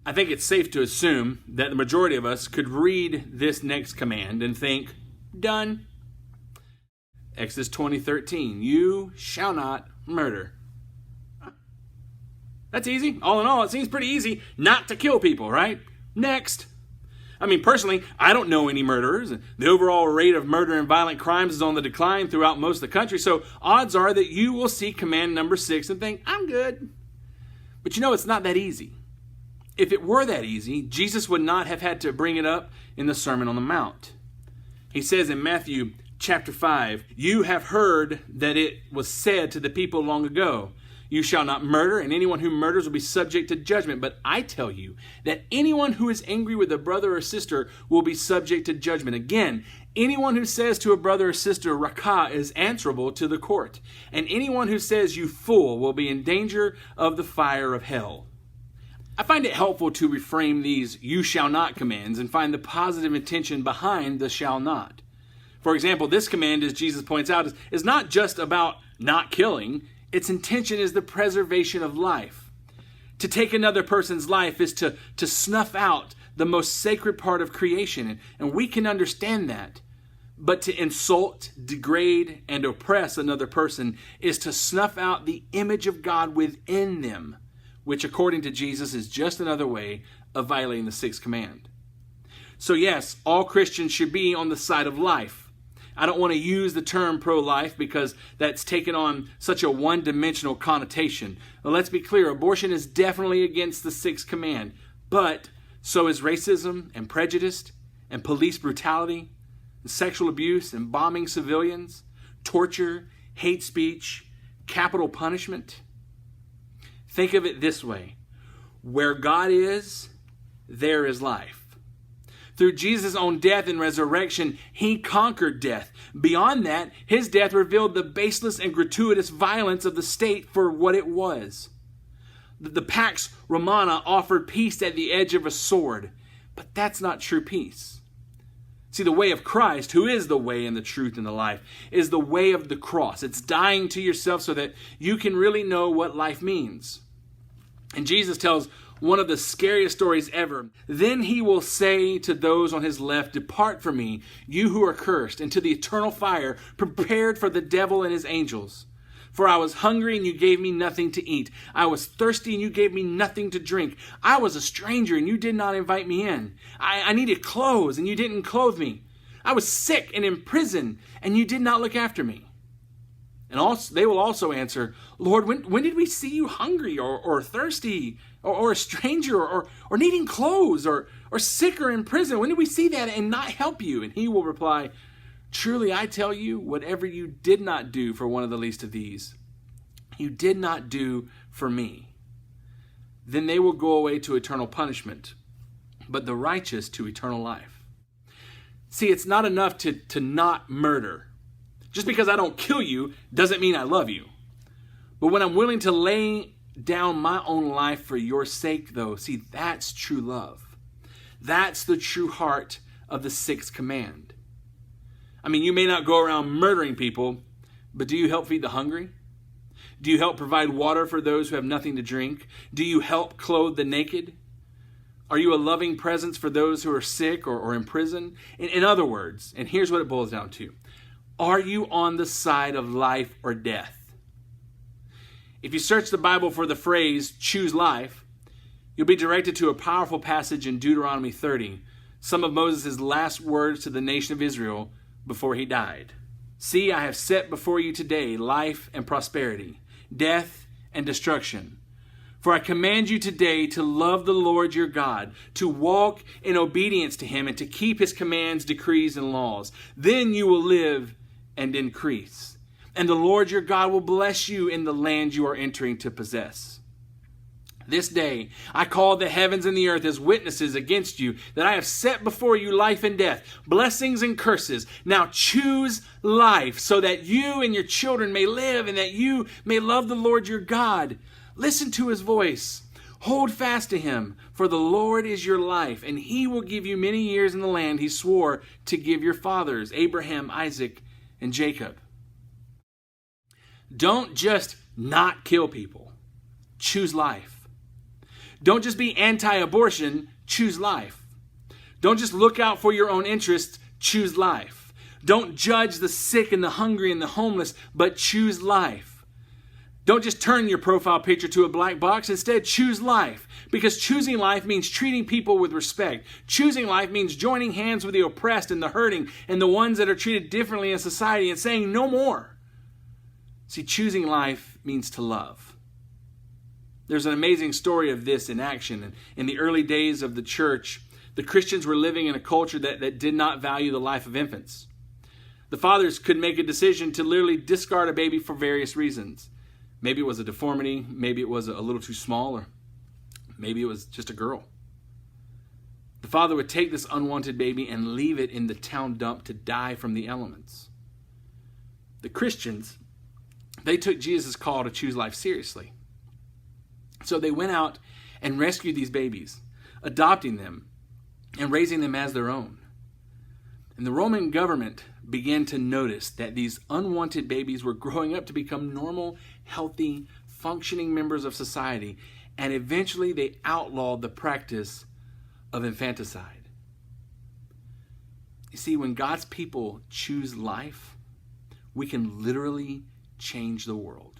I think it's safe to assume that the majority of us could read this next command and think, done. Exodus 20:13, you shall not murder. That's easy. All in all, it seems pretty easy not to kill people, right? Next. I mean, personally, I don't know any murderers. The overall rate of murder and violent crimes is on the decline throughout most of the country, so odds are that you will see command number 6 and think, I'm good. But you know, it's not that easy. If it were that easy, Jesus would not have had to bring it up in the Sermon on the Mount. He says in Matthew chapter 5, you have heard that it was said to the people long ago, you shall not murder, and anyone who murders will be subject to judgment. But I tell you that anyone who is angry with a brother or sister will be subject to judgment. Again, anyone who says to a brother or sister, Rakah, is answerable to the court. And anyone who says, you fool, will be in danger of the fire of hell. I find it helpful to reframe these you shall not commands and find the positive intention behind the shall not. For example, this command, as Jesus points out, is not just about not killing. Its intention is the preservation of life. To take another person's life is to snuff out the most sacred part of creation, and we can understand that. But to insult, degrade, and oppress another person is to snuff out the image of God within them, which according to Jesus is just another way of violating the 6th command. So yes, all Christians should be on the side of life. I don't want to use the term pro-life because that's taken on such a one-dimensional connotation. But let's be clear, abortion is definitely against the 6th command, but so is racism and prejudice and police brutality, and sexual abuse and bombing civilians, torture, hate speech, capital punishment. Think of it this way, where God is, there is life. Through Jesus' own death and resurrection, he conquered death. Beyond that, his death revealed the baseless and gratuitous violence of the state for what it was. The Pax Romana offered peace at the edge of a sword, but that's not true peace. See, the way of Christ, who is the way and the truth and the life, is the way of the cross. It's dying to yourself so that you can really know what life means. And Jesus tells one of the scariest stories ever. Then he will say to those on his left, depart from me, you who are cursed, into the eternal fire prepared for the devil and his angels. For I was hungry and you gave me nothing to eat. I was thirsty and you gave me nothing to drink. I was a stranger and you did not invite me in. I needed clothes and you didn't clothe me. I was sick and in prison and you did not look after me. And also, they will also answer, Lord, when did we see you hungry or thirsty or a stranger or needing clothes or sick or in prison? When did we see that and not help you? And he will reply, truly I tell you, whatever you did not do for one of the least of these, you did not do for me. Then they will go away to eternal punishment, but the righteous to eternal life. See, it's not enough to not murder. Just because I don't kill you doesn't mean I love you. But when I'm willing to lay down my own life for your sake, though, see, that's true love. That's the true heart of the 6th command. I mean, you may not go around murdering people, but do you help feed the hungry? Do you help provide water for those who have nothing to drink? Do you help clothe the naked? Are you a loving presence for those who are sick or in prison? In other words, and here's what it boils down to. Are you on the side of life or death? If you search the Bible for the phrase, choose life, you'll be directed to a powerful passage in Deuteronomy 30, some of Moses' last words to the nation of Israel before he died. See, I have set before you today life and prosperity, death and destruction. For I command you today to love the Lord your God, to walk in obedience to him, and to keep his commands, decrees, and laws. Then you will live and increase. And the Lord your God will bless you in the land you are entering to possess. This day I call the heavens and the earth as witnesses against you, that I have set before you life and death, blessings and curses. Now choose life, so that you and your children may live, and that you may love the Lord your God. Listen to his voice. Hold fast to him, for the Lord is your life, and he will give you many years in the land he swore to give your fathers, Abraham, Isaac, and Jacob. Don't just not kill people. Choose life. Don't just be anti-abortion, choose life. Don't just look out for your own interests, choose life. Don't judge the sick and the hungry and the homeless, but choose life. Don't just turn your profile picture to a black box. Instead, choose life. Because choosing life means treating people with respect. Choosing life means joining hands with the oppressed and the hurting and the ones that are treated differently in society and saying no more. See, choosing life means to love. There's an amazing story of this in action. In the early days of the church, the Christians were living in a culture that did not value the life of infants. The fathers could make a decision to literally discard a baby for various reasons. Maybe it was a deformity, maybe it was a little too small, or maybe it was just a girl. The father would take this unwanted baby and leave it in the town dump to die from the elements. The Christians, they took Jesus' call to choose life seriously. So they went out and rescued these babies, adopting them and raising them as their own. And the Roman government began to notice that these unwanted babies were growing up to become normal, healthy, functioning members of society, and eventually they outlawed the practice of infanticide. You see, when God's people choose life, we can literally change the world.